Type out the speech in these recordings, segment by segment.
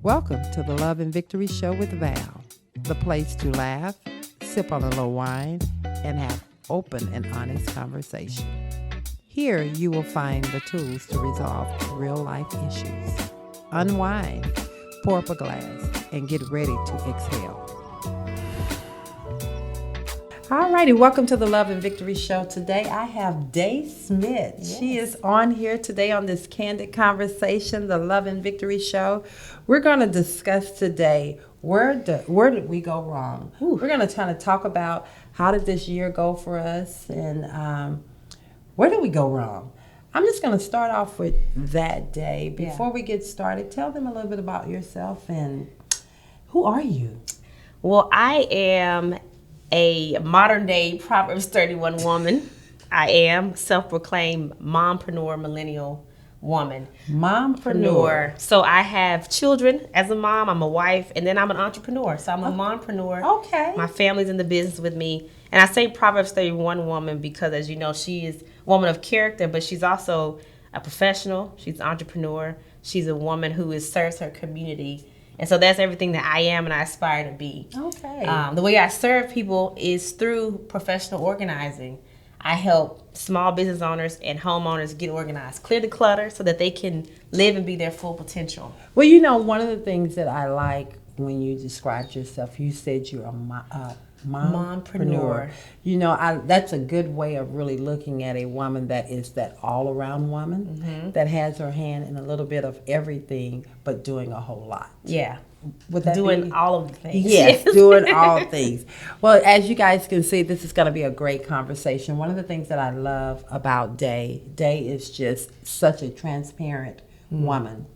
Welcome to the Love and Victory Show with Val, the place to laugh, sip on a little wine, and have open and honest conversation. Here you will find the tools to resolve real life issues. Unwind, pour up a glass, and get ready to exhale. Alrighty, welcome to the Love and Victory Show. Today I have Dai Smith. Yes. She is on here today on this candid conversation, the Love and Victory Show. We're going to discuss today where did we go wrong. We're going to kind of talk about how did this year go for us and where did we go wrong. I'm just going to start off with that, Dai. Before we get started, tell them a little bit about yourself and who are you? Well, I am a modern-day Proverbs 31 woman. I am self-proclaimed mompreneur, millennial woman. Mompreneur. So I have children as a mom, I'm a wife, and then I'm an entrepreneur. So I'm a mompreneur. Okay. My family's in the business with me. And I say Proverbs 31 woman because, as you know, she is a woman of character, but she's also a professional. She's an entrepreneur. She's a woman who serves her community. And so that's everything that I am and I aspire to be. Okay. The way I serve people is through professional organizing. I help small business owners and homeowners get organized, clear the clutter so that they can live and be their full potential. Well, you know, one of the things that I like when you described yourself, you said you're a mompreneur. You know, that's a good way of really looking at a woman that is that all-around woman that has her hand in a little bit of everything, but doing a whole lot. Yeah. Would that doing all of the things. Yes, doing all things. Well, as you guys can see, this is going to be a great conversation. One of the things that I love about Dai is just such a transparent woman.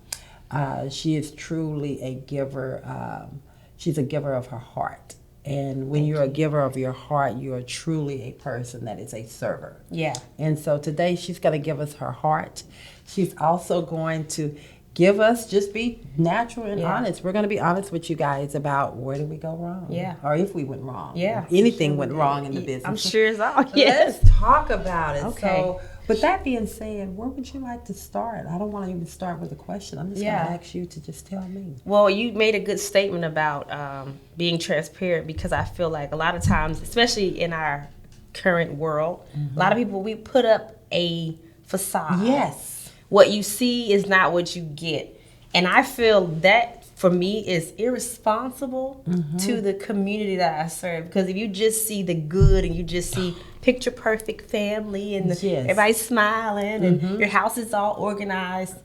She is truly a giver. She's a giver of her heart. And when you're a giver of your heart, you are truly a person that is a server. Yeah. And so today she's going to give us her heart. She's also going to give us, just be natural and honest. We're going to be honest with you guys about where did we go wrong. Yeah. Or if we went wrong. Yeah. Anything went wrong in the business. I'm sure it's all. Yes. Let's talk about it. Okay. So, with that being said, where would you like to start? I don't want to even start with a question. I'm just going to ask you to just tell me. Well, you made a good statement about being transparent because I feel like a lot of times, especially in our current world, a lot of people, we put up a facade. Yes. What you see is not what you get. And I feel that, for me, is irresponsible to the community that I serve. Because if you just see the good and you just see picture perfect family and everybody's smiling and your house is all organized,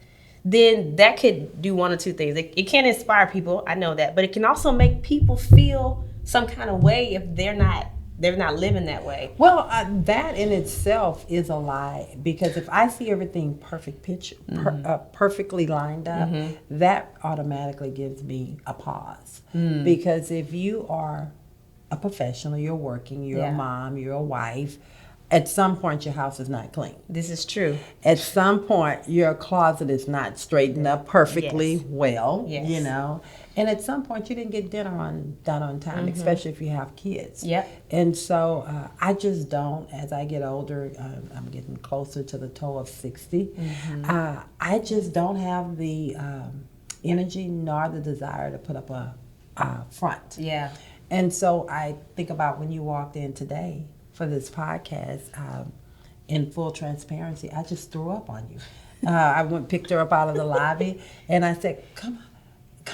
then that could do one or two things. It can inspire people, I know that, but it can also make people feel some kind of way if they're not living that way. Well, that in itself is a lie, because if I see everything perfectly lined up, that automatically gives me a pause. Because if you are a professional, you're working, you're a mom, you're a wife, at some point your house is not clean. This is true. At some point your closet is not straightened up perfectly well, you know. And at some point you didn't get dinner done on time, especially if you have kids. Yep. And so I just don't, as I get older, I'm getting closer to the toe of 60, I just don't have the energy nor the desire to put up a front. Yeah. And so I think about when you walked in today for this podcast, in full transparency, I just threw up on you. I picked her up out of the lobby, and I said, come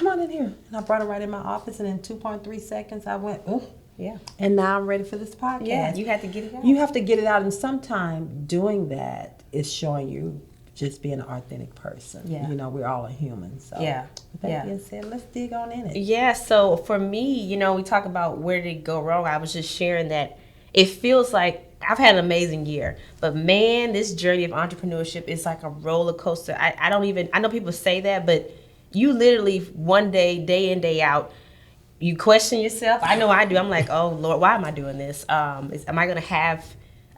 on in here. And I brought her right in my office, and in 2.3 seconds, I went, oh. Yeah. And now I'm ready for this podcast. Yeah, you had to get it out. You have to get it out, and sometimes doing that is showing you just being an authentic person. Yeah. You know, we're all a human. So with that being said, let's dig on in it. Yeah, so for me, you know, we talk about where did it go wrong. I was just sharing that it feels like I've had an amazing year, but man, this journey of entrepreneurship is like a roller coaster. I know people say that, but you literally one day in, day out, you question yourself. I know I do. I'm like, oh Lord, why am I doing this? Am I going to have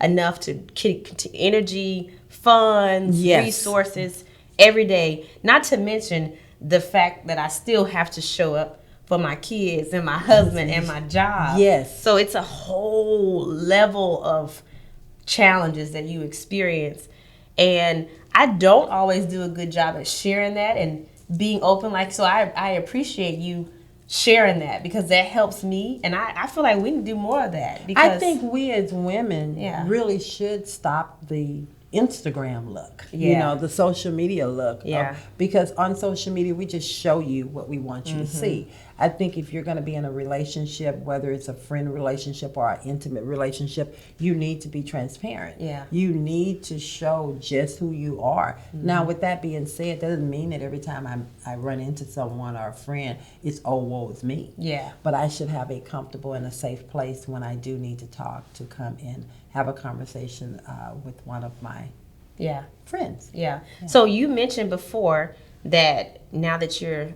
enough to energy, funds, resources every day? Not to mention the fact that I still have to show up for my kids and my husband and my job. Yes. So it's a whole level of challenges that you experience. And I don't always do a good job at sharing that and being open. Like, so I appreciate you sharing that, because that helps me, and I feel like we need to do more of that. Because I think we as women really should stop the Instagram look, the social media look. Because on social media, we just show you what we want you to see. I think if you're going to be in a relationship, whether it's a friend relationship or an intimate relationship, you need to be transparent. You need to show just who you are. Now, with that being said, that doesn't mean that every time I run into someone or a friend, it's, oh, woe is me. But I should have a comfortable and a safe place when I do need to talk, to come and have a conversation with one of my friends. So you mentioned before that now that you're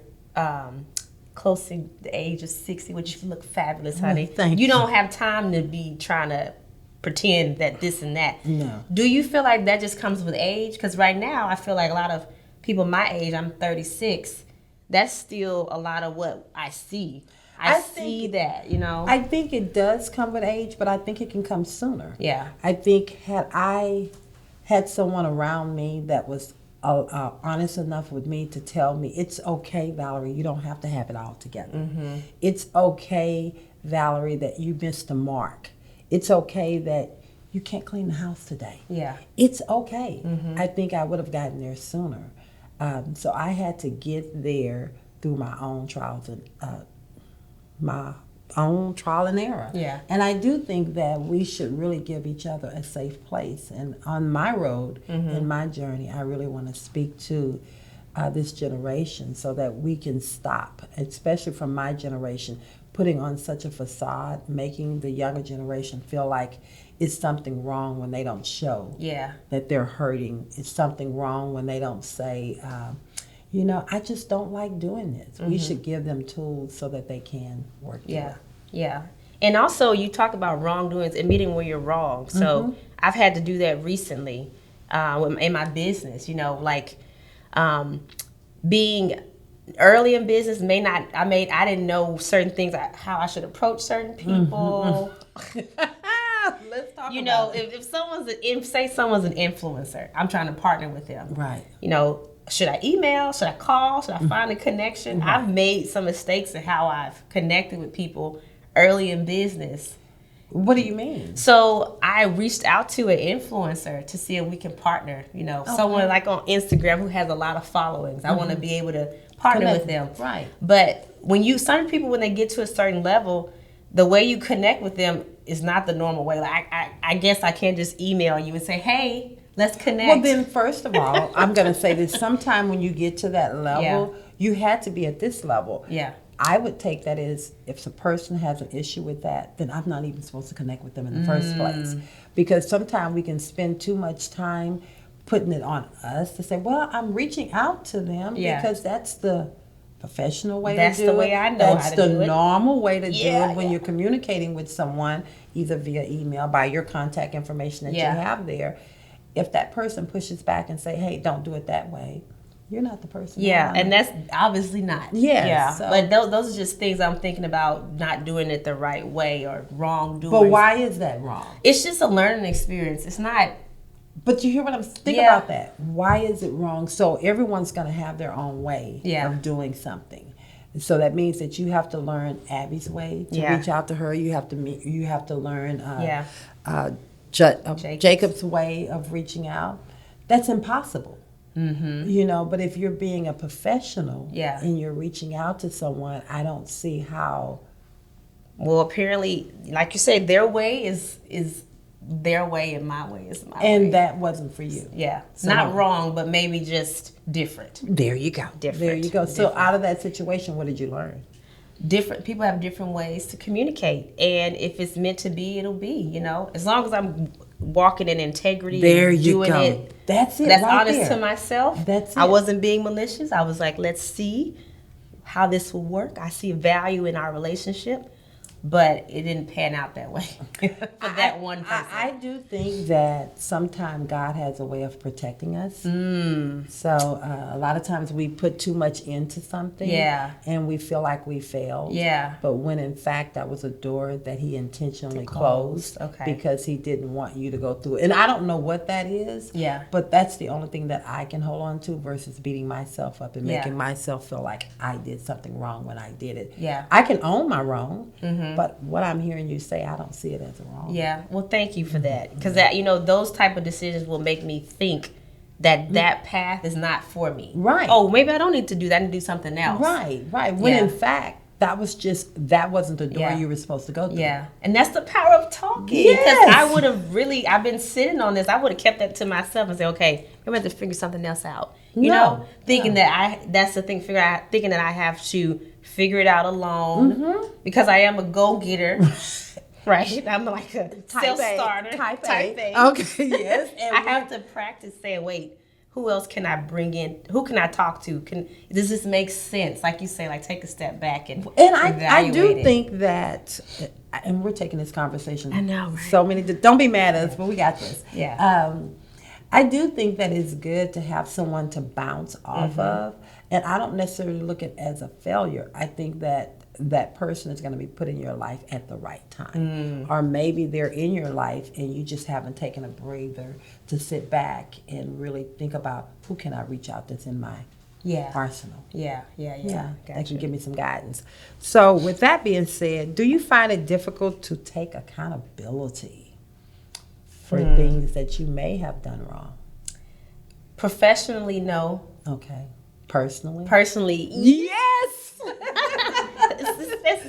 close to the age of 60, which you look fabulous, honey. Thank you. Don't have time to be trying to pretend that this and that. No. Do you feel like that just comes with age? Because right now I feel like a lot of people my age, I'm 36, that's still a lot of what I see. I see that. I think it does come with age, but I think it can come sooner. I think had I had someone around me that was honest enough with me to tell me, it's okay, Valerie, you don't have to have it all together. It's okay, Valerie, that you missed the mark. It's okay that you can't clean the house today. It's okay. I think I would have gotten there sooner. So I had to get there through my own trials and my own trial and error. And I do think that we should really give each other a safe place. And on my road, in my journey, I really want to speak to this generation so that we can stop, especially from my generation, putting on such a facade, making the younger generation feel like it's something wrong when they don't show that they're hurting. It's something wrong when they don't say, I just don't like doing this. We should give them tools so that they can work together. And also, you talk about wrongdoings, admitting when you're wrong. So I've had to do that recently in my business. Being early in business, I didn't know certain things, how I should approach certain people. Let's talk about it. If someone's an influencer, I'm trying to partner with them. Right. Should I email? Should I call? Should I find a connection? I've made some mistakes in how I've connected with people early in business. What do you mean? So I reached out to an influencer to see if we can partner. Someone like on Instagram who has a lot of followings. I want to be able to partner with them. Right. But certain people, when they get to a certain level, the way you connect with them is not the normal way. Like I guess I can't just email you and say, hey, let's connect. Well, then, first of all, I'm going to say this. Sometime when you get to that level, you had to be at this level. I would take that as, if a person has an issue with that, then I'm not even supposed to connect with them in the first place. Because sometimes we can spend too much time putting it on us to say, well, I'm reaching out to them because that's the professional way to do it. That's the way I know That's how to do it. the normal way to do it when you're communicating with someone, either via email, by your contact information that you have there. If that person pushes back and say, hey, don't do it that way, you're not the person. And that's obviously not. So. But those are just things I'm thinking about, not doing it the right way or wrongdoing. But why is that wrong? It's just a learning experience. It's not. But you hear what I'm thinking about that. Why is it wrong? So everyone's going to have their own way of doing something. So that means that you have to learn Abby's way to reach out to her. You have to learn Jacob's way of reaching out. That's impossible. But if you're being a professional and you're reaching out to someone, I don't see how. Well, apparently, like you said, their way is their way and my way is my way. And that wasn't for you. So, not wrong, but maybe just different. There you go. There you go. So out of that situation, what did you learn? Different people have different ways to communicate, and if it's meant to be, it'll be. As long as I'm walking in integrity, there and you doing go. it. That's it. That's right honest there. to myself. That's it. I wasn't being malicious. I was like, let's see how this will work. I see value in our relationship. but it didn't pan out that way for that one person. I do think that sometimes God has a way of protecting us. So a lot of times we put too much into something, and we feel like we failed. But when in fact that was a door that He intentionally closed, because He didn't want you to go through it. And I don't know what that is. But that's the only thing that I can hold on to versus beating myself up and making myself feel like I did something wrong when I did it. I can own my wrong. But what I'm hearing you say, I don't see it as a wrong. Well, thank you for that. Because those type of decisions will make me think that path is not for me. Oh, maybe I don't need to do that. I need to do something else. When in fact, that wasn't the door you were supposed to go through. And that's the power of talking. Because I've been sitting on this. I would have kept that to myself and said, okay, I'm going to have to figure something else out. Thinking that that's the thing, thinking that I have to figure it out alone because I am a go-getter. Right? I'm like a self-starter. Type A. Okay, yes. And I have to practice saying, wait, who else can I bring in? Who can I talk to? Does this make sense? Like you say, like take a step back and I do think that, and we're taking this conversation. I know, right? So many, don't be mad at us, but we got this. I do think that it's good to have someone to bounce off of. And I don't necessarily look at it as a failure. I think that person is going to be put in your life at the right time. Or maybe they're in your life and you just haven't taken a breather to sit back and really think about who can I reach out that's in my arsenal. That can give me some guidance. So with that being said, do you find it difficult to take accountability for things that you may have done wrong? Professionally, no. Okay. Personally? Personally, yes!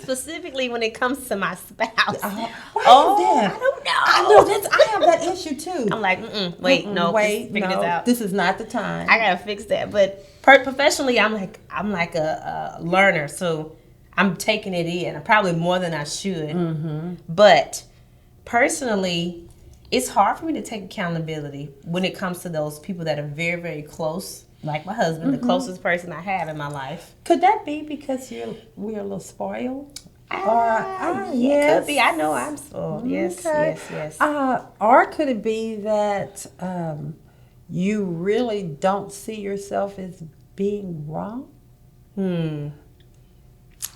Specifically when it comes to my spouse. Why is that? I don't know. I have that issue too. I'm like, figure this out. This is not the time. I gotta fix that. But professionally, I'm like a learner, so I'm taking it in, probably more than I should. But personally, it's hard for me to take accountability when it comes to those people that are very, very close. Like my husband, the closest person I have in my life. Could that be because we're a little spoiled? Yes. Could be. I know I'm spoiled. Yes. Or could it be that you really don't see yourself as being wrong?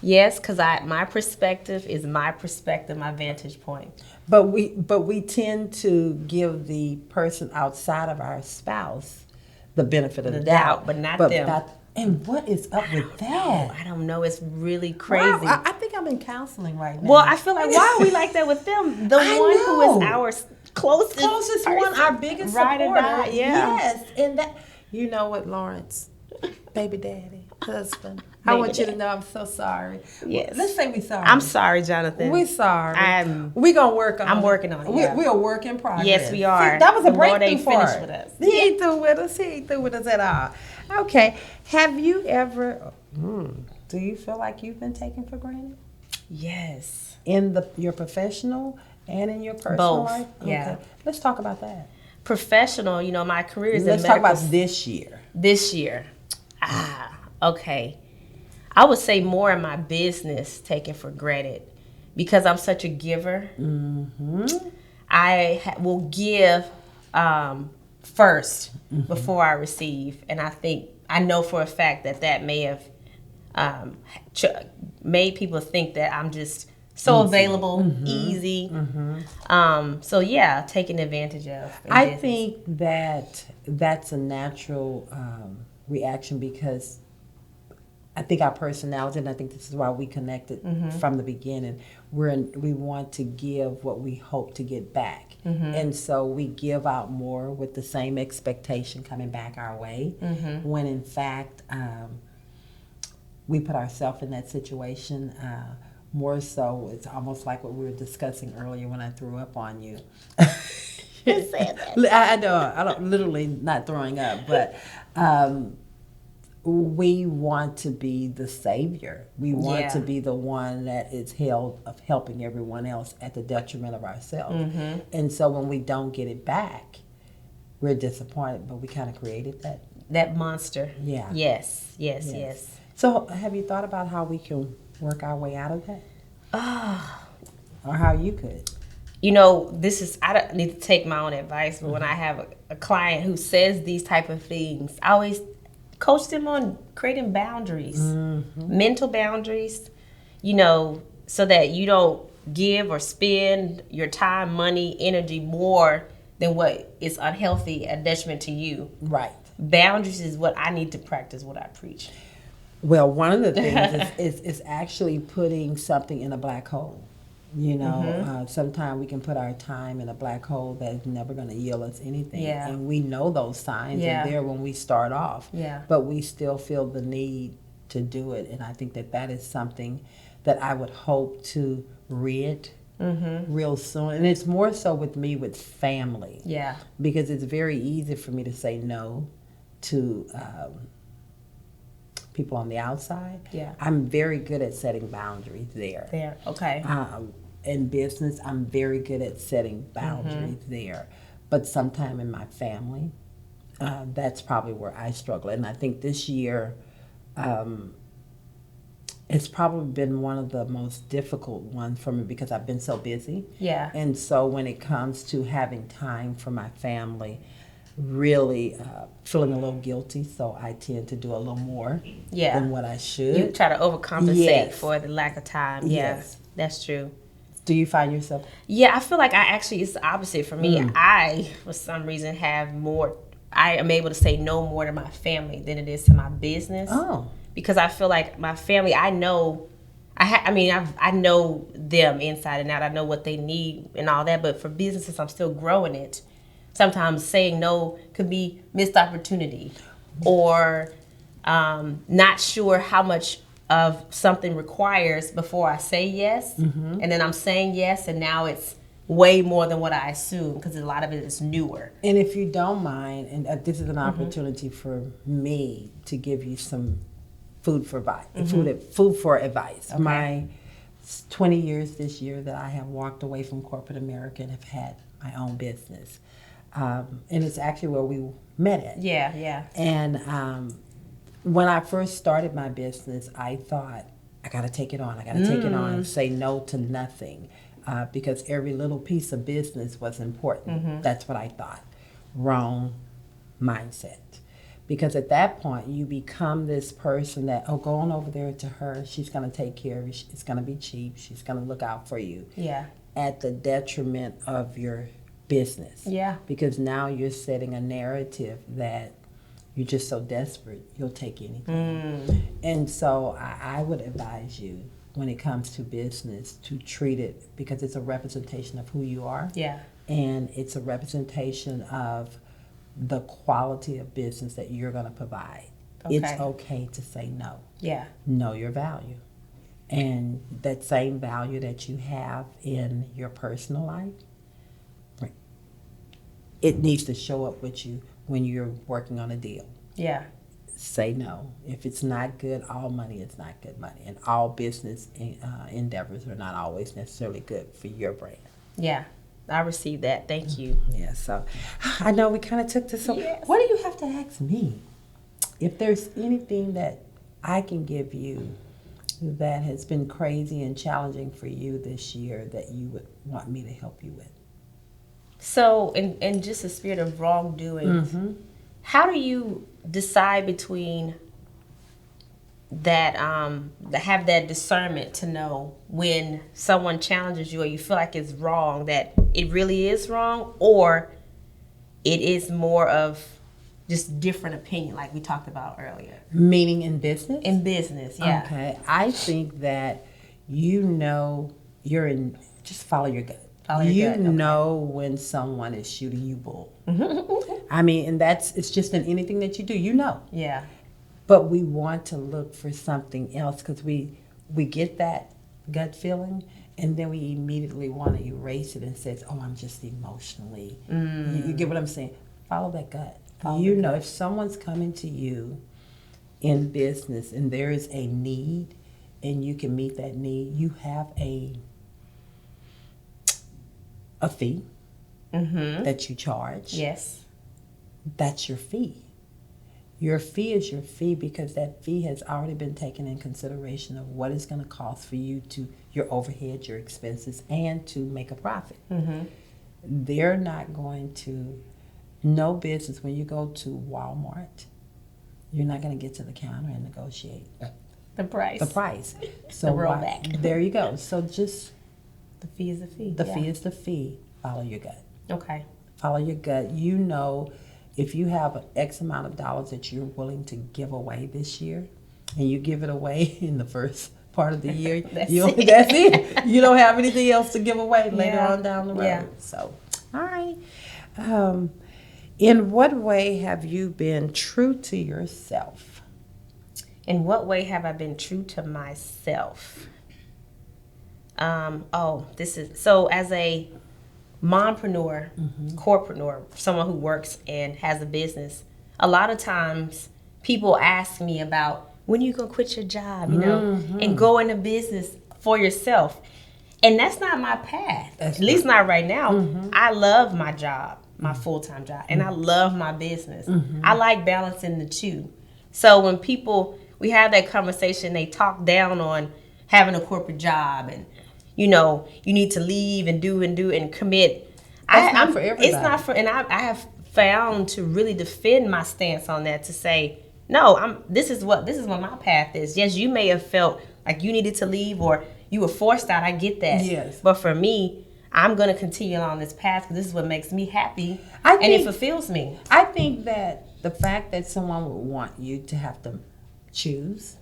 Yes, because my perspective is my perspective, my vantage point. But we tend to give the person outside of our spouse the benefit of the doubt, but not them. And what is up with that? I don't know. It's really crazy. Wow, I think I'm in counseling right now. Well, I feel like, why are we like that with them? The one who is our closest one, our biggest supporter. Yes. And that, you know what, Lawrence, baby daddy, husband, I want you to know I'm so sorry. Yes. Let's say we're sorry. I'm sorry, Jonathan. We're sorry. We're going to work on it. I'm working on it. We're a work in progress. Yes, we are. See, that was a breakthrough Lord ain't for finished us. with us. He ain't through with us. He ain't through with us at all. Okay. Have you ever, do you feel like you've been taken for granted? Yes. In your professional and in your personal life? Yeah. Okay. Let's talk about that. Professional, my career is in Let's talk about this year. This year. Okay. I would say more in my business taken for granted because I'm such a giver. I will give first before I receive, and I know for a fact that may have made people think that I'm just so available, easy. So yeah, taking advantage of. I think that's a natural reaction because I think our personality, and I think this is why we connected from the beginning, we want to give what we hope to get back. And so we give out more with the same expectation coming back our way, when in fact we put ourselves in that situation. More so, it's almost like what we were discussing earlier when I threw up on you. Who said that? I know, I don't literally not throwing up, but we want to be the savior. We want to be the one that is held of helping everyone else at the detriment of ourselves. And so when we don't get it back, we're disappointed, but we kind of created that monster. Yeah. Yes. So have you thought about how we can work our way out of that? or how you could. I don't need to take my own advice, but when I have a client who says these type of things, I always coach them on creating boundaries, mental boundaries, so that you don't give or spend your time, money, energy more than what is unhealthy and detriment to you. Right. Boundaries is what I need to practice, what I preach. Well, one of the things is actually putting something in a black hole. Sometimes we can put our time in a black hole that's never going to yield us anything. Yeah. And we know those signs are there when we start off. Yeah. But we still feel the need to do it. And I think that is something that I would hope to rid real soon. And it's more so with me with family. Yeah. Because it's very easy for me to say no to people on the outside. Yeah. I'm very good at setting boundaries there. There. Okay. In business, I'm very good at setting boundaries there. But sometime in my family, that's probably where I struggle. And I think this year, it's probably been one of the most difficult ones for me because I've been so busy. Yeah. And so when it comes to having time for my family, really feeling a little guilty, so I tend to do a little more than what I should. You try to overcompensate for the lack of time. Yeah, yes. That's true. Do you find yourself? Yeah, I feel like it's the opposite for me. I, for some reason, I am able to say no more to my family than it is to my business. Oh. Because I feel like my family, I know, I know them inside and out. I know what they need and all that. But for businesses, I'm still growing it. Sometimes saying no could be missed opportunity or not sure how much of something requires before I say yes. And then I'm saying yes, and now it's way more than what I assumed because a lot of it is newer. And if you don't mind, and this is an opportunity for me to give you some food for advice. Food for advice. Okay. My 20 years this year that I have walked away from corporate America and have had my own business. And it's actually where we met at. Yeah. And when I first started my business, I thought, I got to take it on. I got to take it on and say no to nothing because every little piece of business was important. That's what I thought. Wrong mindset. Because at that point, you become this person that, go on over there to her. She's going to take care of you. It's going to be cheap. She's going to look out for you. Yeah. At the detriment of your business. Yeah. Because now you're setting a narrative that you're just so desperate, you'll take anything. And so I would advise you, when it comes to business, to treat it, because it's a representation of who you are. Yeah. And it's a representation of the quality of business that you're going to provide. Okay. It's okay to say no. Yeah. Know your value. And that same value that you have in your personal life, it needs to show up with you when you're working on a deal. Yeah. Say no. If it's not good, all money is not good money. And all business endeavors are not always necessarily good for your brand. Yeah. I received that. Thank you. Yeah, so I know we kind of took this. So Yes. What do you have to ask me? If there's anything that I can give you that has been crazy and challenging for you this year that you would want me to help you with. So, in just the spirit of wrongdoings, how do you decide between that, have that discernment to know when someone challenges you or you feel like it's wrong, that it really is wrong, or it is more of just different opinion, like we talked about earlier? Meaning in business? In business, yeah. Okay. I think that just follow your gut. You know when someone is shooting you bull. I mean, and it's just in anything that you do, you know. Yeah. But we want to look for something else because we get that gut feeling and then we immediately want to erase it and says, I'm just emotionally. You get what I'm saying? Follow that gut. If someone's coming to you in business and there is a need and you can meet that need, you have a fee that you charge. Yes. That's your fee. Your fee is your fee because that fee has already been taken in consideration of what it's going to cost for you to your overhead, your expenses, and to make a profit. They're not going to, no business, when you go to Walmart, you're not going to get to the counter and negotiate The price. the price. So The rollback. there you go. So just The fee is the fee. the fee is the fee. Follow your gut. Okay. Follow your gut. You know, if you have an X amount of dollars that you're willing to give away this year, and you give it away in the first part of the year, that's it. You don't have anything else to give away later on down the road. Yeah. So, all right. In what way have you been true to yourself? In what way have I been true to myself? This is so as a mompreneur, corporatepreneur, someone who works and has a business. A lot of times, people ask me about when you gonna quit your job, you know, and go into business for yourself. And that's not my path. At least not right now. I love my job, my full-time job, and I love my business. I like balancing the two. So when we have that conversation, they talk down on having a corporate job and, you know, you need to leave and do and commit. That's not for everybody. It's not for, and I have found to really defend my stance on that, to say, no, this is what my path is. Yes, you may have felt like you needed to leave or you were forced out. I get that. Yes. But for me, I'm going to continue on this path because this is what makes me happy and it fulfills me. I think that the fact that someone would want you to have to choose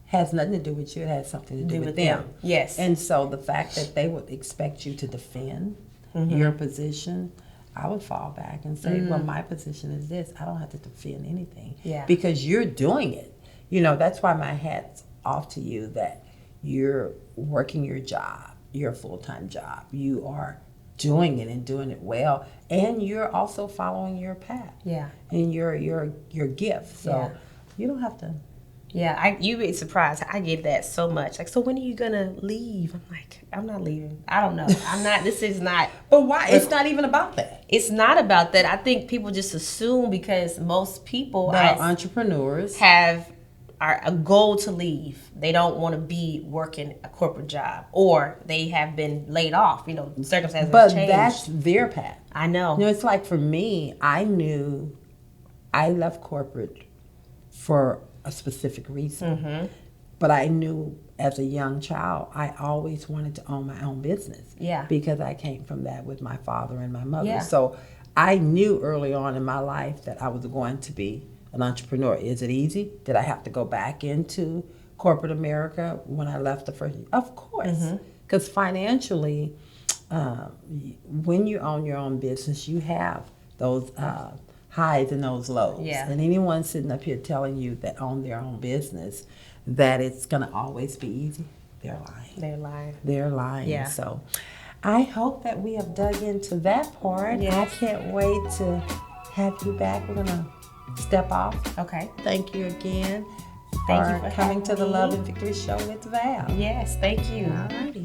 has nothing to do with you. It has something to do with them. Yes. And so the fact that they would expect you to defend your position, I would fall back and say, well, my position is this. I don't have to defend anything. Yeah. Because you're doing it. You know, that's why my hat's off to you that you're working your job, your full-time job. You are doing it and doing it well. And you're also following your path. Yeah. And your gift. So you don't have to. Yeah, you'd be surprised. I get that so much. Like, so when are you gonna leave? I'm like, I'm not leaving. I don't know. I'm not. This is not. But why? It's not even about that. It's not about that. I think people just assume because most people that are entrepreneurs are a goal to leave. They don't want to be working a corporate job, or they have been laid off. You know, circumstances have changed. But that's their path. I know. You know, it's like for me, I knew I left corporate for a specific reason. But I knew as a young child, I always wanted to own my own business. Yeah. Because I came from that with my father and my mother. Yeah. So I knew early on in my life that I was going to be an entrepreneur. Is it easy? Did I have to go back into corporate America when I left the first year? Of course. Because financially, when you own your own business, you have those highs and those lows. Yeah. And anyone sitting up here telling you that own their own business that it's going to always be easy, they're lying. They're lying. They're lying. Yeah. So I hope that we have dug into that part. Yes. I can't wait to have you back. We're going to step off. Okay. Thank you again Thank you for coming to the having Love me. and Victory Show with Val. Yes, thank you. All righty.